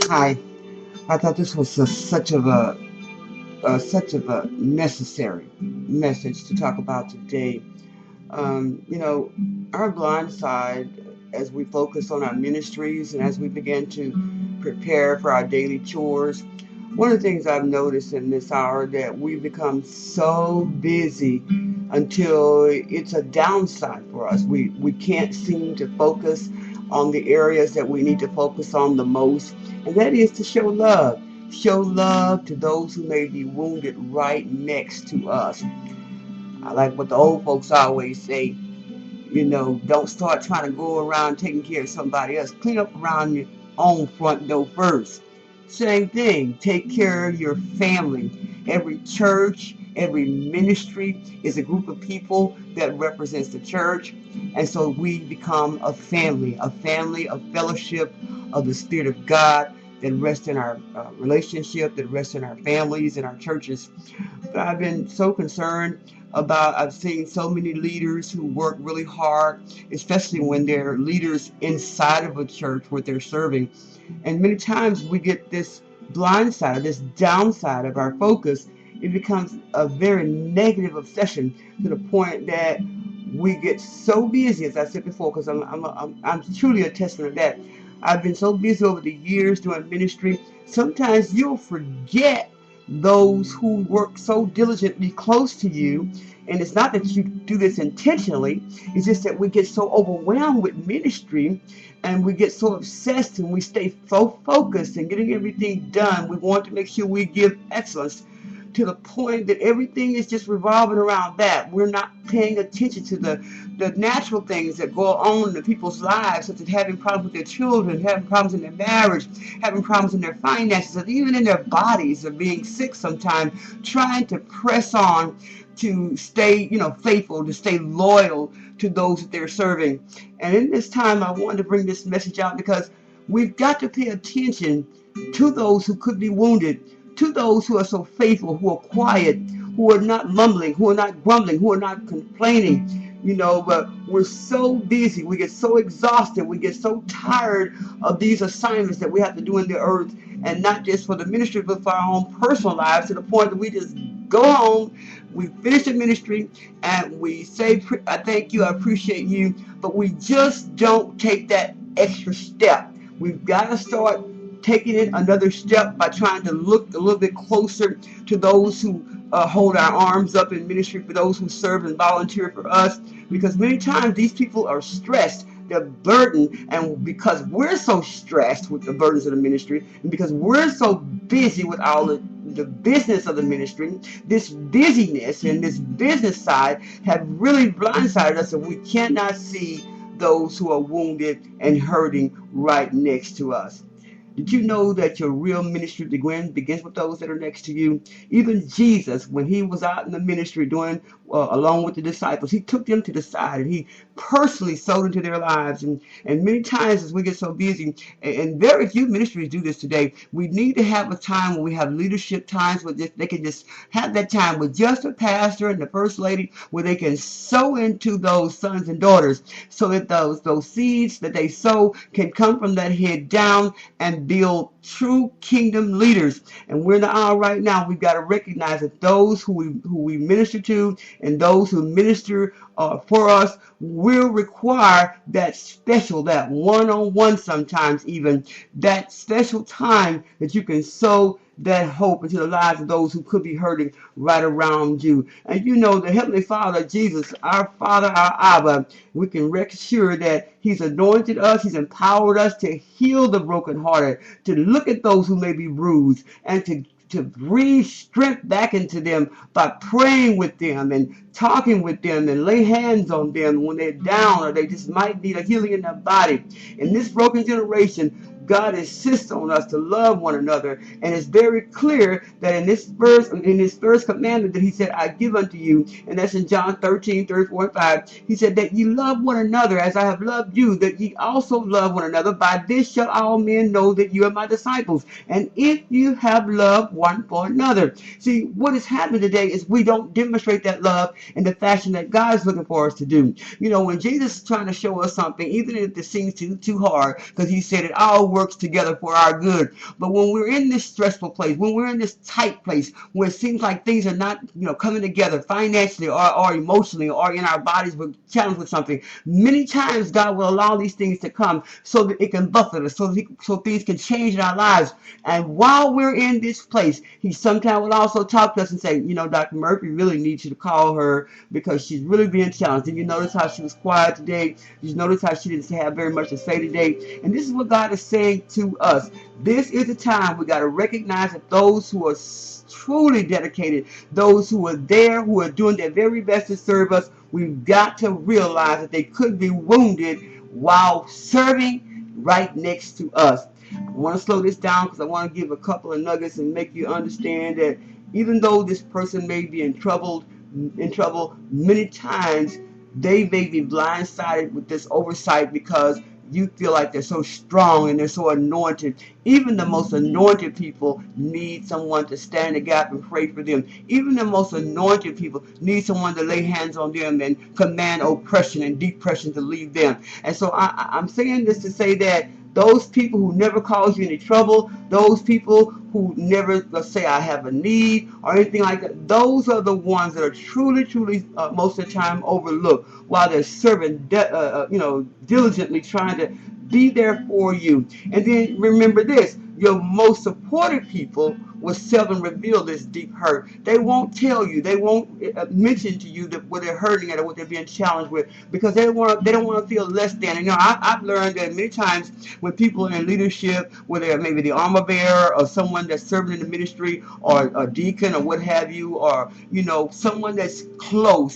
Hi. I thought this was such of a necessary message to talk about today. You know, our blind side, as we focus on our ministries and as we begin to prepare for our daily chores, one of the things I've noticed in this hour that we become so busy until it's a downside for us. We can't seem to focus on the areas that we need to focus on the most, and that is to show love. Show love to those who may be wounded right next to us. I like what the old folks always say, don't start trying to go around taking care of somebody else. Clean up around your own front door first. Same thing, take care of your family. Every church, every ministry is a group of people that represents the church. And so we become a family of fellowship of the Spirit of God that rests in our relationship, that rests in our families and our churches. But I've been so concerned I've seen so many leaders who work really hard, especially when they're leaders inside of a church where they're serving. And many times we get this blind side, this downside of our focus. It becomes a very negative obsession to the point that we get so busy, as I said before, because I'm truly a testament of that. I've been so busy over the years doing ministry. Sometimes you'll forget those who work so diligently close to you. And it's not that you do this intentionally, it's just that we get so overwhelmed with ministry and we get so obsessed and we stay so focused and getting everything done. We want to make sure we give excellence to the point that everything is just revolving around that. We're not paying attention to the natural things that go on in people's lives, such as having problems with their children, having problems in their marriage, having problems in their finances, and even in their bodies, or being sick sometimes, trying to press on to stay, faithful, to stay loyal to those that they're serving. And in this time, I wanted to bring this message out because we've got to pay attention to those who could be wounded, to those who are so faithful, who are quiet, who are not mumbling, who are not grumbling, who are not complaining. But we're so busy, we get so exhausted, we get so tired of these assignments that we have to do in the earth, and not just for the ministry, but for our own personal lives, to the point that we just go home, we finish the ministry, and we say, I thank you, I appreciate you, but we just don't take that extra step. We've got to start taking it another step by trying to look a little bit closer to those who hold our arms up in ministry, for those who serve and volunteer for us, because many times these people are stressed, they're burdened, and because we're so stressed with the burdens of the ministry, and because we're so busy with all the business of the ministry, this busyness and this business side have really blindsided us, and we cannot see those who are wounded and hurting right next to us. Did you know that your real ministry begins with those that are next to you? Even Jesus, when he was out in the ministry doing along with the disciples, he took them to the side and he personally sowed into their lives. And many times as we get so busy, and very few ministries do this today, we need to have a time when we have leadership times where they can just have that time with just a pastor and the first lady, where they can sow into those sons and daughters, so that those seeds that they sow can come from that head down and build true kingdom leaders. And we're in the aisle right now. We've got to recognize that those who we minister to and those who minister for us will require that special, that one-on-one, sometimes even that special time that you can sow that hope into the lives of those who could be hurting right around you. And the Heavenly Father, Jesus, our Father, our Abba, we can rest assured that he's anointed us, he's empowered us to heal the brokenhearted, to look at those who may be bruised, and to breathe strength back into them by praying with them and talking with them and lay hands on them when they're down or they just might need a healing in their body. In this broken generation, God insists on us to love one another, and it's very clear that in this first commandment that he said, I give unto you, and that's in John 13:34 and 5, he said that ye love one another as I have loved you, that ye also love one another. By this shall all men know that you are my disciples, and if you have love one for another. See, what is happening today is we don't demonstrate that love in the fashion that God is looking for us to do. When Jesus is trying to show us something, even if it seems too hard, because he said it all works together for our good. But when we're in this stressful place, when we're in this tight place, where it seems like things are not, coming together financially or emotionally, or in our bodies, we're challenged with something, many times God will allow these things to come so that it can buffet us, so things can change in our lives. And while we're in this place, he sometimes will also talk to us and say, Dr. Murphy really needs you to call her because she's really being challenged. Did you notice how she was quiet today? Did you notice how she didn't have very much to say today? And this is what God is saying to us. This is the time we got to recognize that those who are truly dedicated, those who are there, who are doing their very best to serve us, we've got to realize that they could be wounded while serving right next to us. I want to slow this down because I want to give a couple of nuggets and make you understand that even though this person may be in trouble many times, they may be blindsided with this oversight because you feel like they're so strong and they're so anointed. Even the most anointed people need someone to stand in the gap and pray for them. Even the most anointed people need someone to lay hands on them and command oppression and depression to leave them. And so I'm saying this to say that those people who never cause you any trouble, those people who never, let's say, I have a need or anything like that, those are the ones that are truly, most of the time overlooked while they're serving, diligently trying to be there for you. And then remember this, your most supportive people will seldom reveal this deep hurt. They won't tell you. They won't mention to you that what they're hurting at or what they're being challenged with, because they don't want to feel less than. And I've learned that many times when people are in leadership, whether they're maybe the armor bearer or someone that's serving in the ministry or a deacon or what have you, or someone that's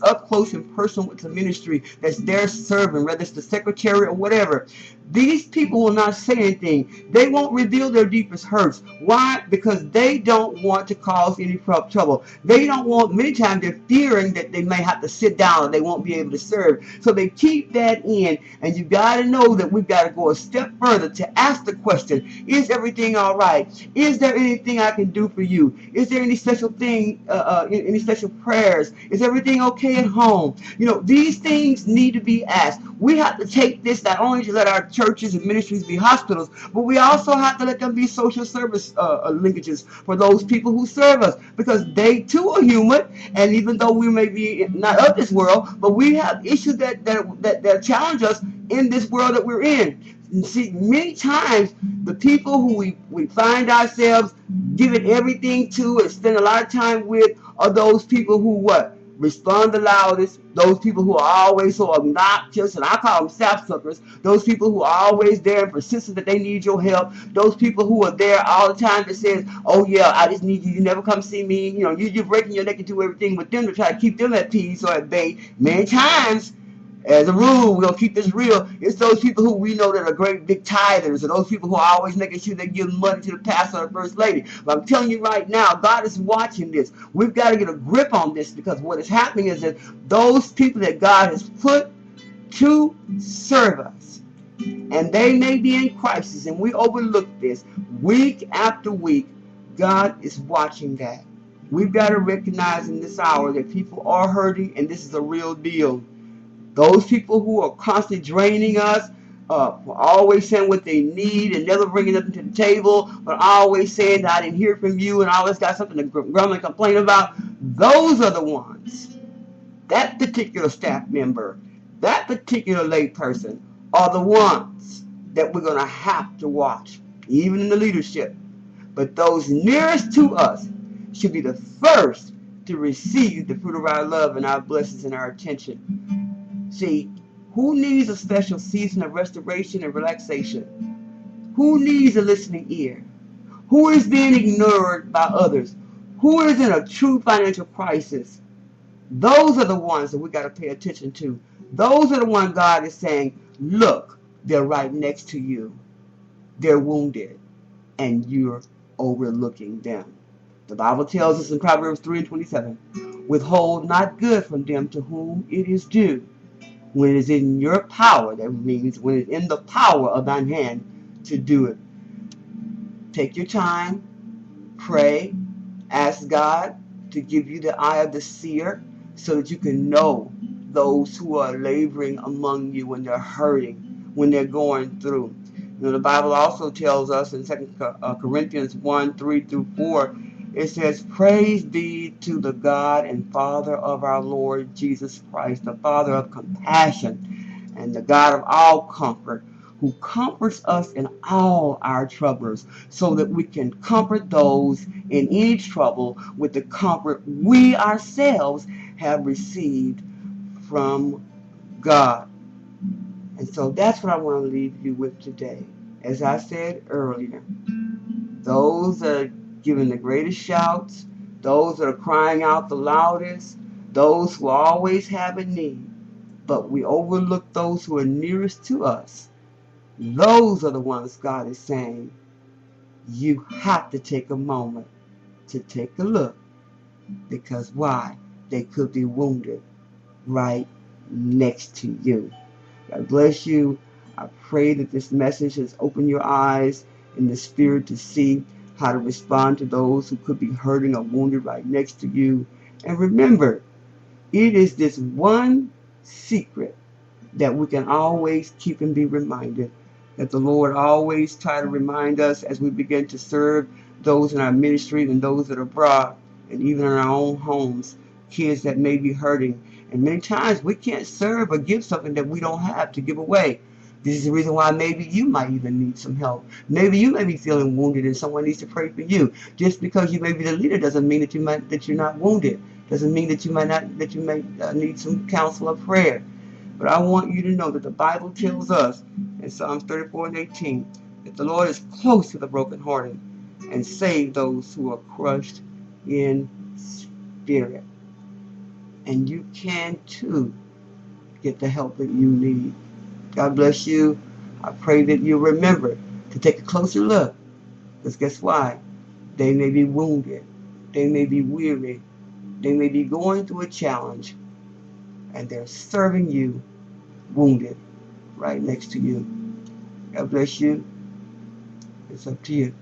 up close and personal with the ministry, that's there serving, whether it's the secretary or whatever. These people will not say anything. They won't reveal their deepest hurts. Why? Because they don't want to cause any trouble. They don't want, many times they're fearing that they may have to sit down or they won't be able to serve. So they keep that in. And you got to know that we've got to go a step further to ask the question, is everything all right? Is there anything I can do for you? Is there any special thing, any special prayers? Is everything okay at home? These things need to be asked. We have to take this not only to let our churches and ministries be hospitals, but we also have to let them be social service linkages for those people who serve us, because they too are human. And even though we may be not of this world, but we have issues that challenge us in this world that we're in. And see, many times the people who we find ourselves giving everything to and spend a lot of time with are those people who respond the loudest, those people who are always so obnoxious, and I call them sapsuckers, those people who are always there and persistent that they need your help, those people who are there all the time that says, oh yeah, I just need you, you never come see me, you're breaking your neck and do everything with them to try to keep them at peace or at bay. Many times, as a rule, we're going to keep this real, it's those people who we know that are great big tithers, or those people who are always making sure they give money to the pastor or the first lady. But I'm telling you right now, God is watching this. We've got to get a grip on this, because what is happening is that those people that God has put to serve us, and they may be in crisis, and we overlook this week after week, God is watching that. We've got to recognize in this hour that people are hurting, and this is a real deal. Those people who are constantly draining us, always saying what they need and never bringing nothing to the table, but always saying that I didn't hear from you and I always got something to grumble and complain about, those are the ones, that particular staff member, that particular lay person, are the ones that we're going to have to watch, even in the leadership. But those nearest to us should be the first to receive the fruit of our love and our blessings and our attention. See, who needs a special season of restoration and relaxation? Who needs a listening ear? Who is being ignored by others? Who is in a true financial crisis? Those are the ones that we got to pay attention to. Those are the ones God is saying, look, they're right next to you. They're wounded, and you're overlooking them. The Bible tells us in Proverbs 3:27, withhold not good from them to whom it is due, when it is in your power, that means when it's in the power of thine hand to do it. Take your time, pray, ask God to give you the eye of the seer so that you can know those who are laboring among you when they're hurting, when they're going through. You know, the Bible also tells us in 2 Corinthians 1, 3 through 4, it says, "Praise be to the God and Father of our Lord Jesus Christ, the Father of compassion and the God of all comfort, who comforts us in all our troubles, so that we can comfort those in any trouble with the comfort we ourselves have received from God." And so that's what I want to leave you with today. As I said earlier, those that are giving the greatest shouts, those that are crying out the loudest, those who always have a need, but we overlook those who are nearest to us, those are the ones God is saying, you have to take a moment to take a look. Because why? They could be wounded right next to you. God bless you. I pray that this message has opened your eyes in the spirit to see how to respond to those who could be hurting or wounded right next to you. And remember, it is this one secret that we can always keep and be reminded, that the Lord always try to remind us as we begin to serve those in our ministry and those that are abroad and even in our own homes, kids that may be hurting. And many times we can't serve or give something that we don't have to give away. This is the reason why maybe you might even need some help. Maybe you may be feeling wounded and someone needs to pray for you. Just because you may be the leader doesn't mean that you're not wounded. Doesn't mean that you may need some counsel or prayer. But I want you to know that the Bible tells us in Psalms 34 and 18 that the Lord is close to the brokenhearted and save those who are crushed in spirit. And you can too get the help that you need. God bless you. I pray that you remember to take a closer look. Because guess why? They may be wounded. They may be weary. They may be going through a challenge. And they're serving you wounded right next to you. God bless you. It's up to you.